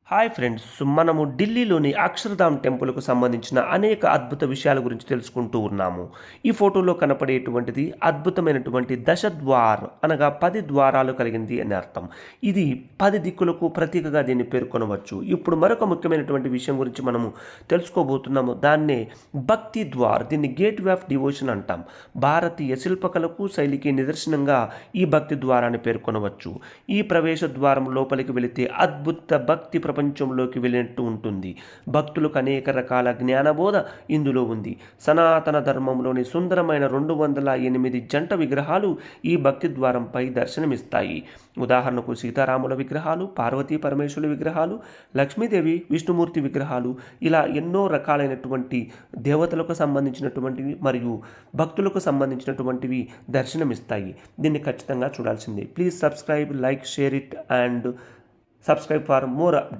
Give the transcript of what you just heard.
Hi friends, మనము ఢిల్లీలోని అక్షర్ధామ్ టెంపుల్కు సంబంధించిన అనేక అద్భుత విషయాల గురించి తెలుసుకుంటూ ఉన్నాము. ఈ ఫోటోలో కనపడేటువంటిది అద్భుతమైనటువంటి దశద్వార్ అనగా 10 ద్వారాలు కలిగింది అని అర్థం. ఇది 10 దిక్కులకు ప్రతీకగా దీన్ని పేర్కొనవచ్చు. ఇప్పుడు మరొక ముఖ్యమైనటువంటి విషయం గురించి మనము తెలుసుకోబోతున్నాము. దాన్నే భక్తి ద్వార్, దీన్ని గేట్వే ఆఫ్ డివోషన్ అంటాం. భారతీయ శిల్పకళకు శైలికి నిదర్శనంగా ఈ భక్తి ద్వారాన్ని పేర్కొనవచ్చు. ఈ ప్రవేశ ద్వారం లోపలికి వెళితే అద్భుత భక్తి ప్రపంచంలోకి వెళ్ళినట్టు ఉంటుంది. భక్తులకు అనేక రకాల జ్ఞానబోధ ఇందులో ఉంది. సనాతన ధర్మంలోని సుందరమైన 208 జంట విగ్రహాలు ఈ భక్తి ద్వారంపై దర్శనమిస్తాయి. ఉదాహరణకు సీతారాముల విగ్రహాలు, పార్వతీ పరమేశ్వరుల విగ్రహాలు, లక్ష్మీదేవి, విష్ణుమూర్తి విగ్రహాలు, ఇలా ఎన్నో రకాలైనటువంటి దేవతలకు సంబంధించినటువంటివి మరియు భక్తులకు సంబంధించినటువంటివి దర్శనమిస్తాయి. దీన్ని ఖచ్చితంగా చూడాల్సిందే. Please subscribe, like, share it and subscribe for more updates.